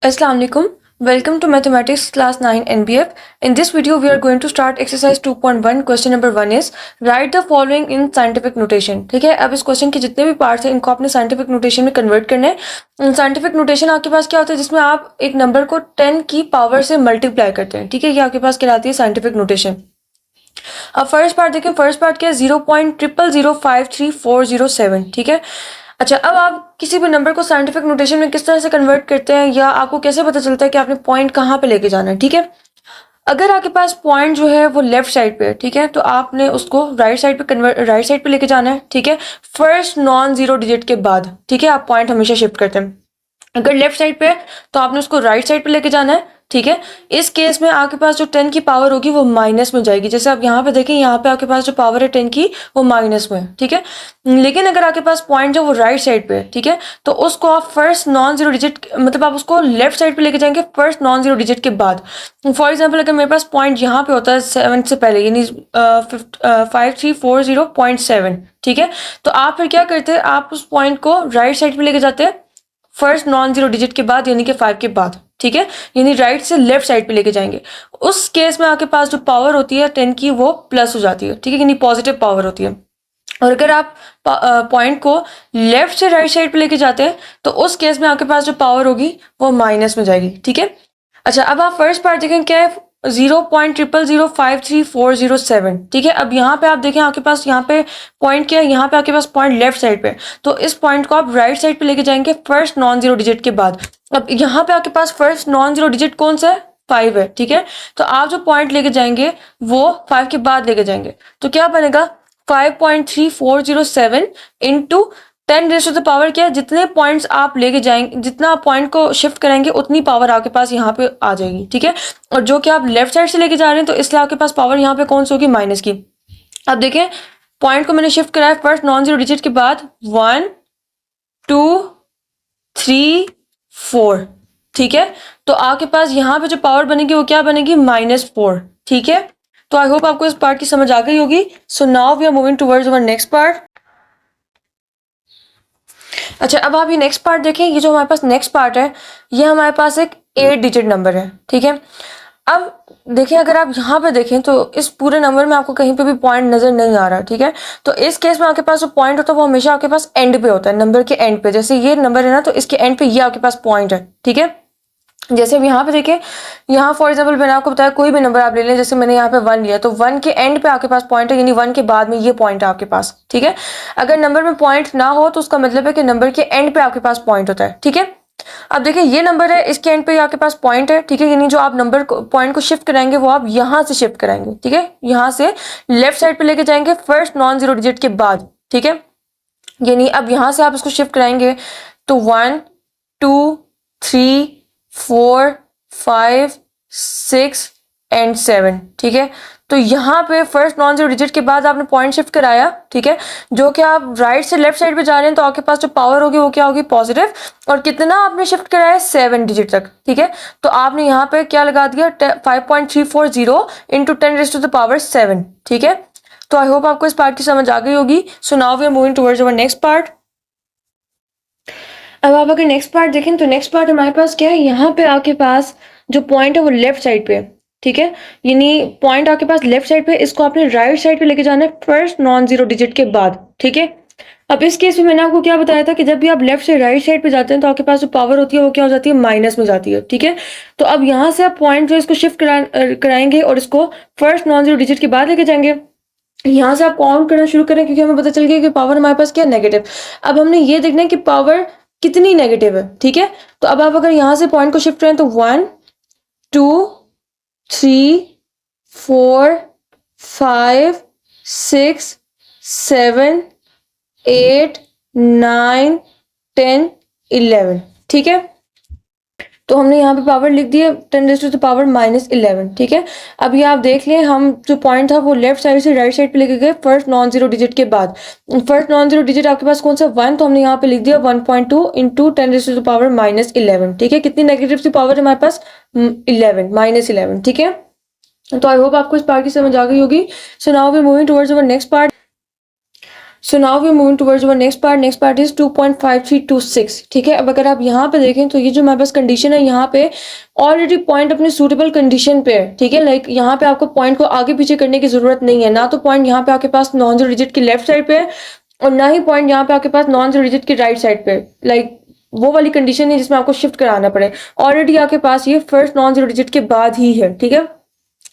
Assalamu alaikum. Welcome to Mathematics Class 9 NBF. In this video, we are going to start exercise 2.1. Question number 1 is write the following in scientific notation. ठीक है, अब इस question के जितने भी parts हैं इनको आपने साइंटिफिक नोटेशन में कन्वर्ट करना है। साइंटिफिक नोटेशन आपके पास क्या होता है, जिसमें आप एक नंबर को 10 की पावर से मल्टीप्लाई करते हैं। ठीक है, ये आपके पास कहलाती है साइंटिफिक नोटेशन। अब फर्स्ट पार्ट देखें, फर्स्ट पार्ट क्या है, 0.00053407। ठीक है, अच्छा, अब आप किसी भी नंबर को साइंटिफिक नोटेशन में किस तरह से कन्वर्ट करते हैं या आपको कैसे पता चलता है कि आपने पॉइंट कहाँ पे लेके जाना है। ठीक है, अगर आपके पास पॉइंट जो है वो लेफ्ट साइड पे है, ठीक है, तो आपने उसको राइट साइड पे लेके जाना है। ठीक है, फर्स्ट नॉन जीरो डिजिट के बाद। ठीक है, आप पॉइंट हमेशा शिफ्ट करते हैं। अगर लेफ्ट साइड पे है तो आपने उसको राइट साइड पे लेके जाना है। ठीक है, इस केस में आपके पास जो 10 की पावर होगी वो माइनस में जाएगी। जैसे आप यहाँ पे देखें, यहाँ पे आपके पास जो पावर है 10 की वो माइनस में है। ठीक है, लेकिन अगर आपके पास पॉइंट जो वो राइट साइड पे है, ठीक है, तो उसको आप फर्स्ट नॉन जीरो डिजिट, मतलब आप उसको लेफ्ट साइड पे लेके जाएंगे फर्स्ट नॉन जीरो डिजिट के बाद। फॉर एग्जाम्पल, अगर मेरे पास पॉइंट यहाँ पे होता है 7 से पहले, यानी 5340.7। ठीक है, तो आप फिर क्या करते हैं, आप उस पॉइंट को राइट साइड पे लेके जाते हैं फर्स्ट नॉन जीरो डिजिट के बाद, यानी कि 5 के बाद। ठीक है, यानी राइट से लेफ्ट साइड पे लेके जाएंगे। उस केस में आपके पास जो पावर होती है 10 की वो प्लस हो जाती है। ठीक है, यानी पॉजिटिव पावर होती है। और अगर आप पॉइंट को लेफ्ट से राइट साइड पे लेके जाते हैं तो उस केस में आपके पास जो पावर होगी वो माइनस में जाएगी। ठीक है, अच्छा, अब आप फर्स्ट पार्ट देखें, क्या है, 0.00053407। ठीक है, अब यहाँ पे आप देखें, आपके पास यहाँ पे पॉइंट क्या है, यहाँ पे आपके पास पॉइंट लेफ्ट साइड पे, तो इस पॉइंट को आप राइट साइड पे लेके जाएंगे फर्स्ट नॉन जीरो डिजिट के बाद। अब यहाँ पे आपके पास फर्स्ट नॉन जीरो डिजिट कौन सा है, 5 है। ठीक है, तो आप जो पॉइंट लेके जाएंगे वो 5 के बाद लेके जाएंगे, तो क्या बनेगा, 5.3407 into 10 raise to the power क्या है, जितने पॉइंट्स आप लेके जाएंगे, जितना आप पॉइंट को शिफ्ट करेंगे उतनी पावर आपके पास यहाँ पे आ जाएगी। ठीक है, और जो कि आप लेफ्ट साइड से लेके जा रहे हैं तो इसलिए आपके पास पावर यहाँ पे कौन सी होगी, माइनस की। अब देखें, पॉइंट को मैंने शिफ्ट कराया फर्स्ट नॉन जीरो डिजिट के बाद, 1 2 3 4। ठीक है, तो आपके पास यहाँ पे जो पावर बनेगी वो क्या बनेगी, -4। ठीक है, तो आई होप आपको इस पार्ट की समझ आ गई होगी। So now we are moving towards our next part. अच्छा, अब आप ये नेक्स्ट पार्ट देखें, ये जो हमारे पास नेक्स्ट पार्ट है ये हमारे पास एक 8 डिजिट नंबर है। ठीक है, अब देखिए, अगर आप यहाँ पे देखें तो इस पूरे नंबर में आपको कहीं पे भी पॉइंट नजर नहीं आ रहा। ठीक है, तो इस केस में आपके पास जो पॉइंट होता है वो हमेशा आपके पास एंड पे होता है, नंबर के एंड पे। जैसे ये नंबर है ना, तो इसके एंड पे ये आपके पास पॉइंट है। ठीक है, जैसे अब यहाँ पे देखें, यहाँ फॉर एग्जाम्पल मैंने आपको बताया कोई भी नंबर आप ले लें, जैसे मैंने यहाँ पे 1 लिया, तो 1 के एंड पे आपके पास पॉइंट है, यानी 1 के बाद में ये पॉइंट है आपके पास। ठीक है, अगर नंबर में पॉइंट ना हो तो उसका मतलब है कि नंबर के एंड पे आपके पास पॉइंट होता है। ठीक है, अब देखिए, ये नंबर है, इसके एंड पे आपके पास पॉइंट है। ठीक है, यानी जो आप नंबर को पॉइंट को शिफ्ट कराएंगे वो आप यहाँ से शिफ्ट कराएंगे। ठीक है, यहाँ से लेफ्ट साइड पे लेके जाएंगे फर्स्ट नॉन जीरो डिजिट के बाद। ठीक है, यानी अब यहाँ से आप इसको शिफ्ट कराएंगे तो 1 2 3 4 5 6 एंड 7। ठीक है, तो यहाँ पे फर्स्ट नॉन जीरो डिजिट के बाद आपने पॉइंट शिफ्ट कराया। ठीक है, जो कि आप राइट से लेफ्ट साइड पे जा रहे हैं तो आपके पास जो पावर होगी वो क्या होगी, पॉजिटिव। और कितना आपने शिफ्ट कराया, 7 डिजिट तक। ठीक है, तो आपने यहाँ पे क्या लगा दिया, 5.340 into 10 raise to the power 7। ठीक है, तो आई होप आपको इस पार्ट की समझ आ गई होगी। So now we are moving towards our next part. अब आप अगर नेक्स्ट पार्ट देखें तो नेक्स्ट पार्ट हमारे पास क्या है, यहाँ पे आपके पास जो पॉइंट है वो लेफ्ट साइड पे है। ठीक है, यानी पॉइंट आपके पास लेफ्ट साइड पे, इसको आपने राइट साइड पे लेके जाना है फर्स्ट नॉन जीरो डिजिट के बाद। ठीक है, अब इस केस में मैंने आपको क्या बताया था कि जब भी आप लेफ्ट से राइट साइड पे जाते हैं तो आपके पास जो पावर होती है वो क्या हो जाती है, माइनस में जाती है। ठीक है, तो अब यहाँ से आप पॉइंट जो इसको शिफ्ट कराएंगे और इसको फर्स्ट नॉन जीरो डिजिट के बाद लेके जाएंगे। यहाँ से आप काउंट करना शुरू करें, क्योंकि हमें पता चल गया कि पावर हमारे पास क्या, नेगेटिव। अब हमने ये देखना है कि पावर कितनी नेगेटिव है। ठीक है, तो अब आप अगर यहाँ से पॉइंट को शिफ्ट करें तो 1 2 3 4 5 6 7 8 9 10 11। ठीक है, तो हमने यहाँ पे पावर लिख दी है 10 रेज़ टू द पावर -11। ठीक है, अब ये आप देख लें, हम जो पॉइंट था वो लेफ्ट साइड से राइट साइड पे लेके गए फर्स्ट नॉन जीरो डिजिट के बाद। फर्स्ट नॉन जीरो डिजिट आपके पास कौन सा, 1, तो हमने यहाँ पे लिख दिया 1.2 into 10 raise to the power -11। ठीक है, कितनी नेगेटिव सी पावर है हमारे पास, 11, -11। ठीक है, तो आई होप आपको इस पार्ट की समझ आ गई होगी। So now we moving towards our next part. So now we moving towards our next part is 2.5326, ठीक है। अब अगर आप यहाँ पे देखें तो ये जो हमारे पास कंडीशन है, यहाँ पे ऑलरेडी पॉइंट अपने सूटेबल कंडीशन पे है, ठीक है। लाइक यहाँ पे आपको पॉइंट को आगे पीछे करने की जरूरत नहीं है, ना तो पॉइंट यहाँ पे आपके पास नॉन जीरो डिजिट की लेफ्ट साइड पे है और ना ही पॉइंट यहाँ पे आपके पास नॉन जीरो डिजिट की राइट साइड पे। लाइक वो वाली कंडीशन है जिसमें आपको शिफ्ट कराना पड़े, ऑलरेडी आपके पास ये फर्स्ट नॉन जीरो डिजिट के बाद ही है, ठीक है।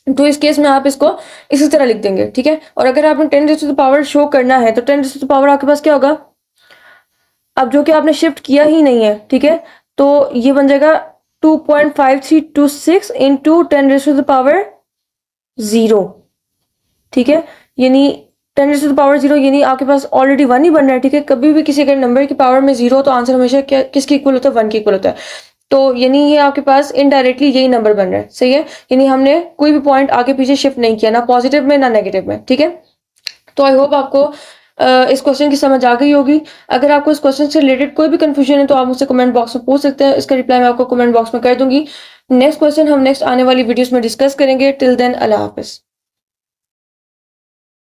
तो इस केस में आप इसको इसी तरह लिख देंगे, ठीक है। और अगर आपने 10 raise to the power show करना है तो 10 रेज़ टू द पावर आपके पास क्या होगा, अब जो कि आपने शिफ्ट किया ही नहीं है, ठीक है, तो ये बन जाएगा 2.5326 into 10 raise to the power 0, ठीक है। यानी 10 रेज़ टू द पावर 0 यानी आपके पास ऑलरेडी 1 ही बन रहा है, ठीक है। कभी भी किसी अगर नंबर की पावर में 0 तो आंसर हमेशा क्या किसके इक्वल होता है, 1 के इक्वल होता है। तो यानी ये आपके पास इनडायरेक्टली यही नंबर बन रहा है, सही है। यानी हमने कोई भी पॉइंट आगे पीछे शिफ्ट नहीं किया, ना पॉजिटिव में ना नेगेटिव में, ठीक है। तो आई होप आपको इस क्वेश्चन की समझ आ गई होगी। अगर आपको इस क्वेश्चन से रिलेटेड कोई भी कंफ्यूजन है तो आप मुझसे कमेंट बॉक्स में पूछ सकते हैं, इसका रिप्लाई मैं आपको कमेंट बॉक्स में कर दूंगी। नेक्स्ट क्वेश्चन हम नेक्स्ट आने वाली वीडियोस में डिस्कस करेंगे। टिल देन अल्लाह हाफिज।